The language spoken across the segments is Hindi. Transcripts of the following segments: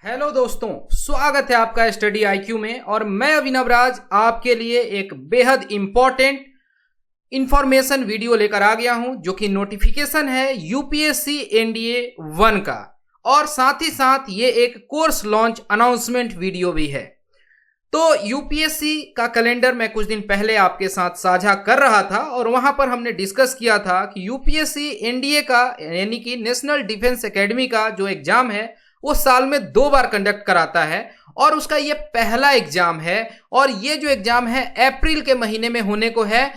हेलो दोस्तों, स्वागत है आपका स्टडी आईक्यू में। और मैं अभिनव राज आपके लिए एक बेहद इंपॉर्टेंट इंफॉर्मेशन वीडियो लेकर आ गया हूं, जो कि नोटिफिकेशन है यूपीएससी एनडीए 1 का, और साथ ही साथ ये एक कोर्स लॉन्च अनाउंसमेंट वीडियो भी है। तो यूपीएससी का कैलेंडर मैं कुछ दिन पहले आपके साथ साझा कर रहा था और वहां पर हमने डिस्कस किया था कि यूपीएससी एनडीए का यानी कि नेशनल डिफेंस एकेडमी का जो एग्जाम है वो साल में 2 बार कंडक्ट कराता है और उसका ये पहला एग्जाम है। और ये जो एग्जाम है अप्रैल के महीने में होने को है,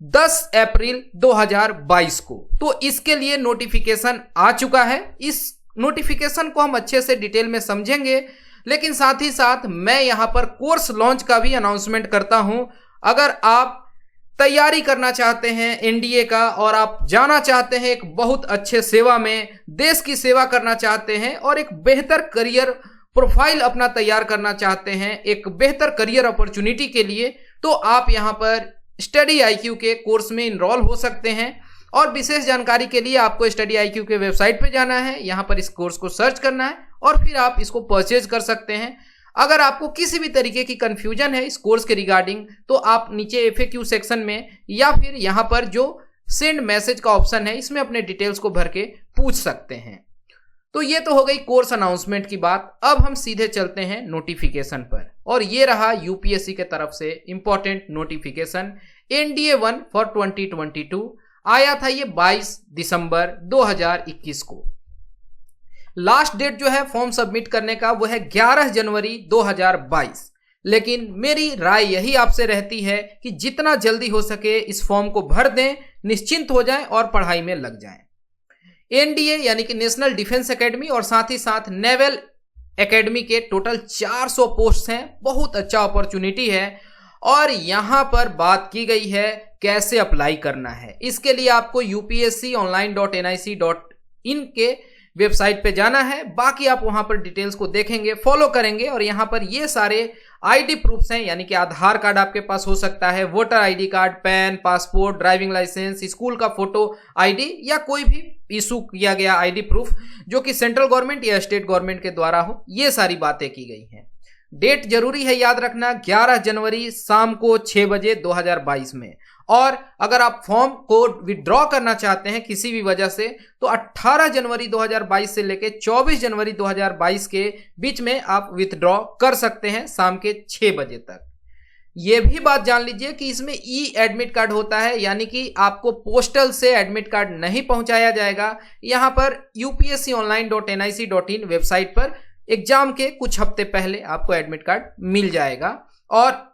10 अप्रैल 2022 को। तो इसके लिए नोटिफिकेशन आ चुका है। इस नोटिफिकेशन को हम अच्छे से डिटेल में समझेंगे, लेकिन साथ ही साथ मैं यहां पर कोर्स लॉन्च का भी अनाउंसमेंट करता हूं। अगर आप तैयारी करना चाहते हैं एनडीए का और आप जाना चाहते हैं एक बहुत अच्छे सेवा में, देश की सेवा करना चाहते हैं और एक बेहतर करियर प्रोफाइल अपना तैयार करना चाहते हैं एक बेहतर करियर अपॉर्चुनिटी के लिए, तो आप यहां पर स्टडी आईक्यू के कोर्स में इनरोल हो सकते हैं। और विशेष जानकारी के लिए आपको स्टडी आईक्यू के वेबसाइट पे जाना है, यहां पर इस कोर्स को सर्च करना है और फिर आप इसको परचेज कर सकते हैं। अगर आपको किसी भी तरीके की कंफ्यूजन है इस कोर्स के रिगार्डिंग, तो आप नीचे एफएक्यू सेक्शन में या फिर यहां पर जो सेंड मैसेज का ऑप्शन है इसमें अपने डिटेल्स को भर के पूछ सकते हैं। तो ये तो हो गई कोर्स अनाउंसमेंट की बात। अब हम सीधे चलते हैं नोटिफिकेशन पर, और ये रहा यूपीएससी के तरफ से इंपॉर्टेंट नोटिफिकेशन एनडीए 1 फॉर 2022। आया था ये 22 दिसंबर 2021 को। लास्ट डेट जो है फॉर्म सबमिट करने का वो है 11 जनवरी 2022। लेकिन मेरी राय यही आपसे रहती है कि जितना जल्दी हो सके इस फॉर्म को भर दें, निश्चिंत हो जाएं और पढ़ाई में लग जाएं। एनडीए यानी कि नेशनल डिफेंस एकेडमी और साथ ही साथ नेवल एकेडमी के टोटल 400 पोस्ट हैं। बहुत अच्छा अपॉर्चुनिटी है और यहां पर बात की गई है कैसे अप्लाई करना है। इसके लिए आपको upsconline.nic.in के वेबसाइट पे जाना है। बाकी आप वहां पर डिटेल्स को देखेंगे, फॉलो करेंगे और यहां पर ये सारे आईडी प्रूफ्स हैं, यानी कि आधार कार्ड आपके पास हो सकता है, voter ID card, PAN, passport, driving licence, school का फोटो आईडी या कोई भी इशू किया गया आईडी प्रूफ जो कि सेंट्रल गवर्नमेंट या स्टेट गवर्नमेंट के द्वारा हो। ये सारी बातें की गई हैं। डेट जरूरी है याद रखना, 11 जनवरी शाम को 6 बजे 2022 में। और अगर आप फॉर्म को विड्रॉ करना चाहते हैं किसी भी वजह से, तो 18 जनवरी 2022 से लेकर 24 जनवरी 2022 के बीच में आप विथड्रॉ कर सकते हैं शाम के 6 बजे तक। यह भी बात जान लीजिए कि इसमें ई एडमिट कार्ड होता है, यानी कि आपको पोस्टल से एडमिट कार्ड नहीं पहुंचाया जाएगा। यहां पर upsconline.nic.in वेबसाइट पर एग्जाम के कुछ हफ्ते पहले आपको एडमिट कार्ड मिल जाएगा और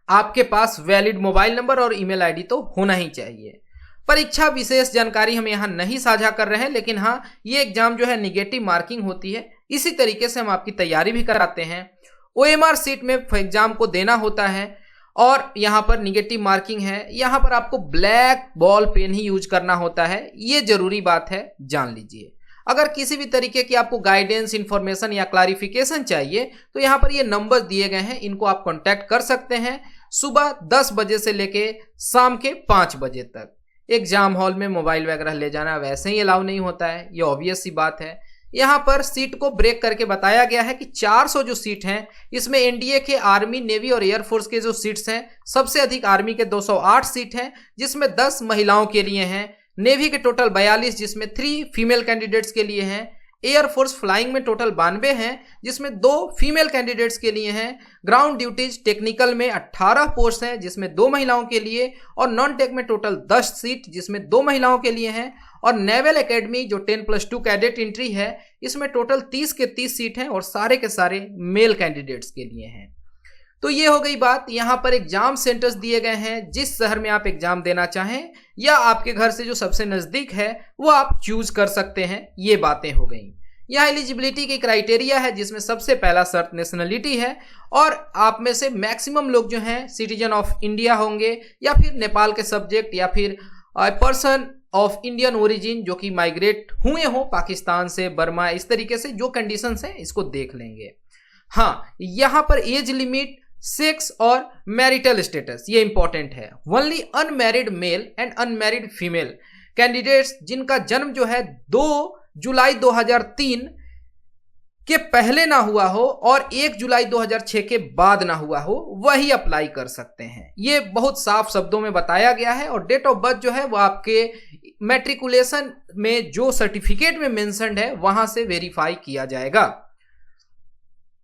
आपके पास वैलिड मोबाइल नंबर और ईमेल आईडी तो होना ही चाहिए। परीक्षा विशेष जानकारी हम यहां नहीं साझा कर रहे हैं, लेकिन हाँ, ये एग्जाम जो है निगेटिव मार्किंग होती है। इसी तरीके से हम आपकी तैयारी भी कराते हैं। ओएमआर सीट में एग्जाम को देना होता है और यहां पर निगेटिव मार्किंग है। यहां पर आपको ब्लैक बॉल पेन ही यूज करना होता है, ये जरूरी बात है, जान लीजिए। अगर किसी भी तरीके की आपको गाइडेंस, इंफॉर्मेशन या क्लैरिफिकेशन चाहिए तो यहाँ पर ये नंबर दिए गए हैं, इनको आप कांटेक्ट कर सकते हैं। सुबह 10 बजे से लेके शाम के 5 बजे तक। एग्जाम हॉल में मोबाइल वगैरह ले जाना वैसे ही अलाउ नहीं होता है, ये ऑब्वियस सी बात है। यहाँ पर सीट को ब्रेक करके बताया गया है कि 400 जो सीट हैं इसमें एनडीए के आर्मी, नेवी और एयरफोर्स के जो सीट्स हैं, सबसे अधिक आर्मी के 208 सीट हैं, जिसमें 10 महिलाओं के लिए हैं। नेवी के टोटल 42, जिसमें 3 फीमेल कैंडिडेट्स के लिए हैं। एयरफोर्स फ्लाइंग में टोटल 92 हैं, जिसमें 2 फीमेल कैंडिडेट्स के लिए हैं। ग्राउंड ड्यूटीज टेक्निकल में 18 पोस्ट हैं, जिसमें 2 महिलाओं के लिए, और नॉन टेक में टोटल 10 सीट, जिसमें 2 महिलाओं के लिए हैं। और नेवल एकेडमी जो 10+2 कैडेट एंट्री है, इसमें टोटल 30 के 30 सीट हैं और सारे के सारे मेल कैंडिडेट्स के लिए हैं। तो ये हो गई बात। यहाँ पर एग्जाम सेंटर्स दिए गए हैं, जिस शहर में आप एग्जाम देना चाहें या आपके घर से जो सबसे नजदीक है वो आप चूज कर सकते हैं। ये बातें हो गई। यहाँ एलिजिबिलिटी की क्राइटेरिया है, जिसमें सबसे पहला शर्त नेशनलिटी है और आप में से मैक्सिमम लोग जो हैं सिटीजन ऑफ इंडिया होंगे या फिर नेपाल के सब्जेक्ट या फिर पर्सन ऑफ इंडियन ओरिजिन जो कि माइग्रेट हुए हों पाकिस्तान से, बर्मा, इस तरीके से जो कंडीशंस हैं इसको देख लेंगे। हाँ, यहाँ पर एज लिमिट, सेक्स और मैरिटल स्टेटस ये इंपॉर्टेंट है। Only unmarried male and unmarried female candidates जिनका जन्म जो है 2 जुलाई 2003 के पहले ना हुआ हो और 1 जुलाई 2006 के बाद ना हुआ हो वही अप्लाई कर सकते हैं। ये बहुत साफ शब्दों में बताया गया है। और डेट ऑफ बर्थ जो है वो आपके मैट्रिकुलेशन में जो सर्टिफिकेट में मेंशन्ड है वहां से वेरीफाई किया जाएगा।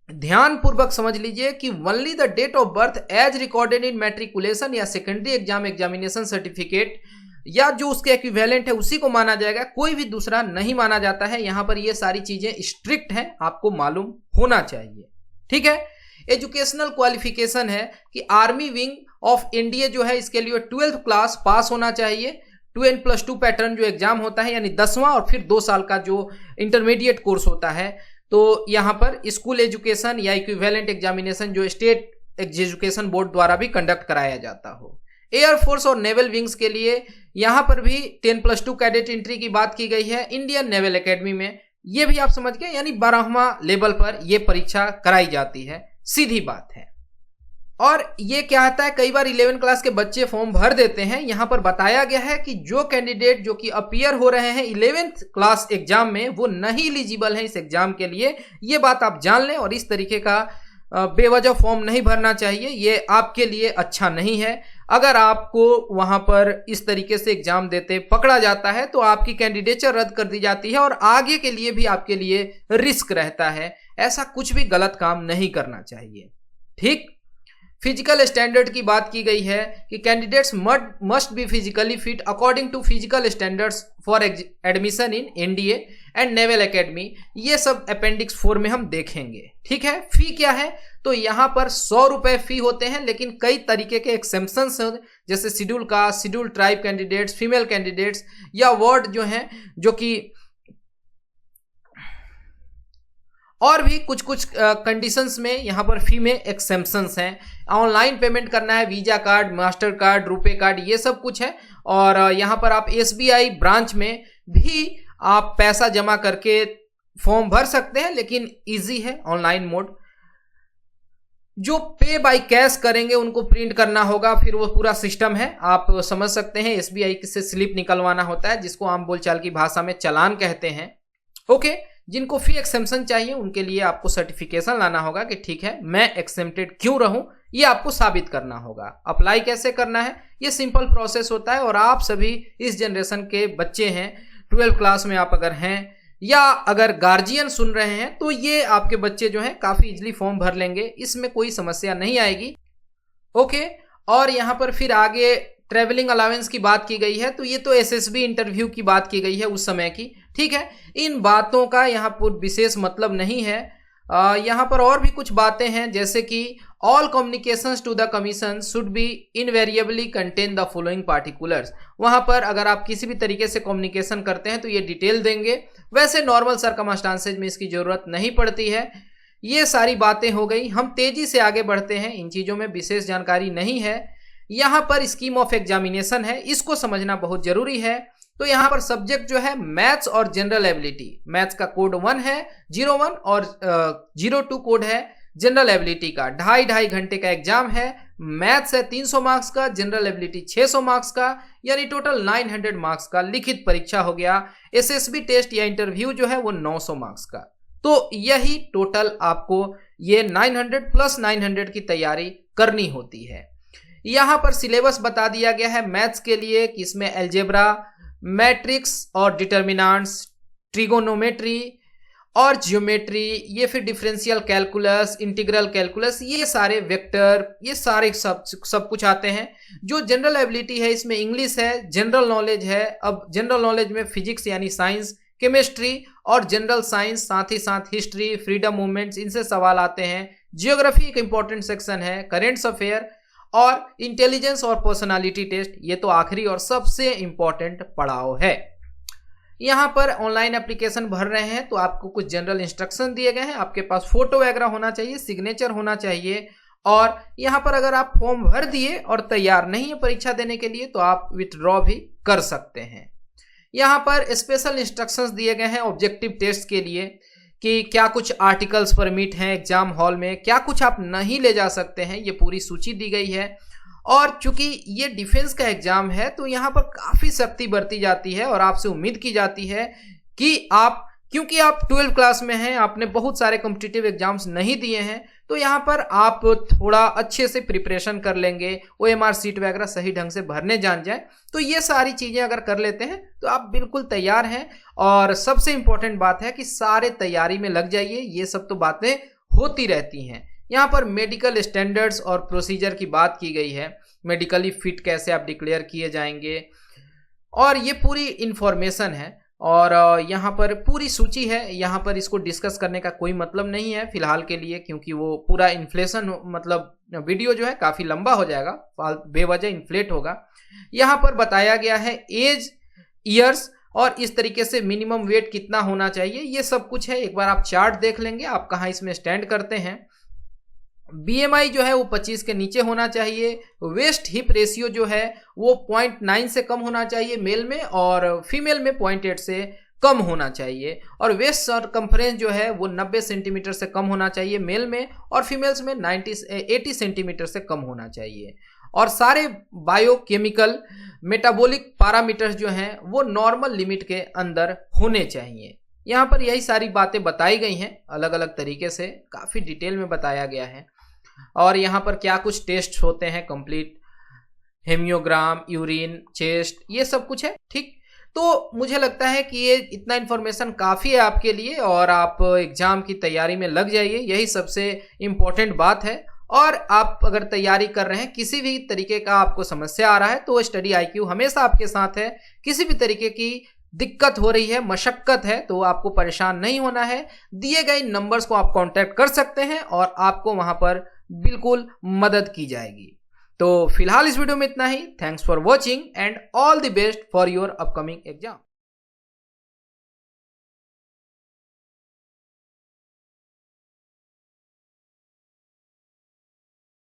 ध्यान पूर्वक समझ लीजिए कि only the date of birth as recorded in matriculation या सेकेंडरी एग्जाम एग्जामिनेशन सर्टिफिकेट या जो उसके इक्विवेलेंट है उसी को माना जाएगा, कोई भी दूसरा नहीं माना जाता है। यहां पर ये सारी चीजें स्ट्रिक्ट हैं, आपको मालूम होना चाहिए। ठीक है। एजुकेशनल क्वालिफिकेशन है कि आर्मी विंग ऑफ इंडिया जो है इसके लिए 12th क्लास पास होना चाहिए। 2N+2 पैटर्न जो एग्जाम होता है यानी 10वां और फिर 2 साल का जो इंटरमीडिएट कोर्स होता है, तो यहां पर स्कूल एजुकेशन या इक्विवेलेंट एग्जामिनेशन जो स्टेट एजुकेशन बोर्ड द्वारा भी कंडक्ट कराया जाता हो। एयरफोर्स और नेवल विंग्स के लिए यहां पर भी 10+2 कैडेट एंट्री की बात की गई है इंडियन नेवल एकेडमी में। ये भी आप समझ गए, यानी 12वां लेवल पर यह परीक्षा कराई जाती है, सीधी बात है। और ये क्या आता है, कई बार 11 क्लास के बच्चे फॉर्म भर देते हैं। यहां पर बताया गया है कि जो कैंडिडेट जो कि अपीयर हो रहे हैं 11th क्लास एग्जाम में वो नहीं एलिजिबल हैं इस एग्जाम के लिए। ये बात आप जान लें और इस तरीके का बेवजह फॉर्म नहीं भरना चाहिए, ये आपके लिए अच्छा नहीं है। अगर आपको वहां पर इस तरीके से एग्जाम देते पकड़ा जाता है तो आपकी कैंडिडेचर रद्द कर दी जाती है और आगे के लिए भी आपके लिए रिस्क रहता है। ऐसा कुछ भी गलत काम नहीं करना चाहिए। ठीक। फिजिकल स्टैंडर्ड की बात की गई है कि candidates must be physically fit according to physical standards for admission in NDA and naval academy. ये सब अपेंडिक्स 4 में हम देखेंगे। ठीक है। फी क्या है, तो यहां पर 100 रुपए फी होते हैं, लेकिन कई तरीके के एक्सेम्पशंस हैं, जैसे schedule caste, schedule tribe candidates, female candidates या वार्ड जो हैं, जो कि और भी कुछ कुछ कंडीशंस में यहां पर फी में एक्सेम्पशंस हैं। ऑनलाइन पेमेंट करना है, visa card, master card, RuPay card, ये सब कुछ है। और यहां पर आप एसबीआई ब्रांच में भी आप पैसा जमा करके फॉर्म भर सकते हैं, लेकिन इजी है ऑनलाइन मोड। जो पे बाय कैश करेंगे उनको प्रिंट करना होगा, फिर वो पूरा सिस्टम है, आप समझ सकते हैं। एसबीआई से स्लिप निकलवाना होता है जिसको आम बोलचाल की भाषा में चालान कहते हैं। ओके। जिनको फी एक्सेम्पशन चाहिए उनके लिए आपको सर्टिफिकेशन लाना होगा कि ठीक है मैं एक्सेम्प्टेड क्यों रहूं, ये आपको साबित करना होगा। अप्लाई कैसे करना है, ये सिंपल प्रोसेस होता है। और आप सभी इस जनरेशन के बच्चे हैं, 12th क्लास में आप अगर हैं या अगर गार्जियन सुन रहे हैं तो ये आपके बच्चे जो हैं काफी इजीली फॉर्म भर लेंगे, इसमें कोई समस्या नहीं आएगी। ओके। और यहां पर फिर आगे ट्रेवलिंग अलाउंस की बात की गई है, तो ये तो एसएसबी इंटरव्यू की बात की गई है उस समय की। ठीक है। इन बातों का यहाँ पर विशेष मतलब नहीं है। यहाँ पर और भी कुछ बातें हैं, जैसे कि all communications to the commission should be invariably contain the following particulars. वहां पर अगर आप किसी भी तरीके से कम्युनिकेशन करते हैं तो ये डिटेल देंगे। वैसे नॉर्मल सर्कमस्टांसेज में इसकी जरूरत नहीं पड़ती है। ये सारी बातें हो गई। हम तेजी से आगे बढ़ते हैं, इन चीजों में विशेष जानकारी नहीं है। यहां पर स्कीम ऑफ एग्जामिनेशन है, इसको समझना बहुत जरूरी है। तो यहां पर सब्जेक्ट जो है मैथ्स और जनरल एबिलिटी। मैथ्स का कोड 1 है 01 और 02 कोड है जनरल एबिलिटी का। 2.5 घंटे का एग्जाम है। मैथ्स है 300 मार्क्स का, जनरल एबिलिटी 600 मार्क्स का, यानी टोटल 900 मार्क्स का लिखित परीक्षा हो गया। एसएसबी टेस्ट या इंटरव्यू जो है वो 900 मार्क्स का। तो यही टोटल आपको ये 900 प्लस 900 की तैयारी करनी होती है। यहां पर सिलेबस बता दिया गया है मैथ्स के लिए कि इसमें अलजेब्रा, मैट्रिक्स और डिटर्मिनेंट्स, ट्रिगोनोमेट्री और ज्योमेट्री, ये फिर डिफरेंशियल कैलकुलस, इंटीग्रल कैलकुलस, ये सारे वेक्टर, ये सारे सब कुछ आते हैं। जो जनरल एबिलिटी है इसमें इंग्लिश है, जनरल नॉलेज है। अब जनरल नॉलेज में फिजिक्स यानी साइंस, केमिस्ट्री और जनरल साइंस, साथ ही साथ हिस्ट्री, फ्रीडम मूवमेंट्स, इनसे सवाल आते हैं। जियोग्राफी एक इंपॉर्टेंट सेक्शन है, करेंट्स अफेयर और इंटेलिजेंस और पर्सनालिटी टेस्ट, ये तो आखिरी और सबसे इंपॉर्टेंट पड़ाव है। यहां पर ऑनलाइन एप्लीकेशन भर रहे हैं तो आपको कुछ जनरल इंस्ट्रक्शन दिए गए हैं। आपके पास फोटो वगैरह होना चाहिए, सिग्नेचर होना चाहिए। और यहां पर अगर आप फॉर्म भर दिए और तैयार नहीं है परीक्षा देने के लिए तो आप विथड्रॉ भी कर सकते हैं। यहां पर स्पेशल इंस्ट्रक्शंस दिए गए हैं ऑब्जेक्टिव टेस्ट के लिए कि क्या कुछ आर्टिकल्स परमिट हैं एग्जाम हॉल में, क्या कुछ आप नहीं ले जा सकते हैं, ये पूरी सूची दी गई है। और चूंकि ये डिफेंस का एग्जाम है तो यहाँ पर काफ़ी सख्ती बरती जाती है और आपसे उम्मीद की जाती है कि आप क्योंकि आप 12th क्लास में हैं, आपने बहुत सारे कॉम्पिटिटिव एग्जाम्स नहीं दिए हैं, तो यहाँ पर आप थोड़ा अच्छे से प्रिपरेशन कर लेंगे, OMR सीट वगैरह सही ढंग से भरने जान जाए, तो ये सारी चीज़ें अगर कर लेते हैं तो आप बिल्कुल तैयार हैं। और सबसे इम्पोर्टेंट बात है कि सारे तैयारी में लग जाइए, ये सब तो बातें होती रहती हैं। यहाँ पर मेडिकल स्टैंडर्ड्स और प्रोसीजर की बात की गई है, मेडिकली फिट कैसे आप डिक्लेयर किए जाएंगे, और ये पूरी इंफॉर्मेशन है और यहाँ पर पूरी सूची है। यहाँ पर इसको डिस्कस करने का कोई मतलब नहीं है फिलहाल के लिए, क्योंकि वो पूरा इन्फ्लेशन मतलब वीडियो जो है काफ़ी लंबा हो जाएगा, बेवजह इन्फ्लेट होगा। यहाँ पर बताया गया है एज, ईयर्स और इस तरीके से मिनिमम वेट कितना होना चाहिए, ये सब कुछ है। एक बार आप चार्ट देख लेंगे आप कहाँ इसमें स्टैंड करते हैं। BMI जो है वो 25 के नीचे होना चाहिए। वेस्ट हिप रेशियो जो है वो 0.9 से कम होना चाहिए मेल में, और फीमेल में 0.8 से कम होना चाहिए। और वेस्ट सरकम्फ्रेंस जो है वो 90 सेंटीमीटर से कम होना चाहिए मेल में, और फीमेल्स में 80 सेंटीमीटर से कम होना चाहिए। और सारे बायोकेमिकल मेटाबॉलिक पैरामीटर्स जो हैं वो नॉर्मल लिमिट के अंदर होने चाहिए। यहाँ पर यही सारी बातें बताई गई हैं, अलग अलग तरीके से काफ़ी डिटेल में बताया गया है। और यहाँ पर क्या कुछ टेस्ट होते हैं, कंप्लीट हेमियोग्राम, यूरिन, चेस्ट, ये सब कुछ है। ठीक, तो मुझे लगता है कि ये इतना इन्फॉर्मेशन काफ़ी है आपके लिए, और आप एग्ज़ाम की तैयारी में लग जाइए, यही सबसे इम्पोर्टेंट बात है। और आप अगर तैयारी कर रहे हैं, किसी भी तरीके का आपको समस्या आ रहा है, तो स्टडी IQ हमेशा आपके साथ है। किसी भी तरीके की दिक्कत हो रही है, मशक्कत है, तो आपको परेशान नहीं होना है। दिए गए नंबर्स को आप कांटेक्ट कर सकते हैं और आपको वहां पर बिल्कुल मदद की जाएगी। तो फिलहाल इस वीडियो में इतना ही। Thanks for watching and all the best for your upcoming exam.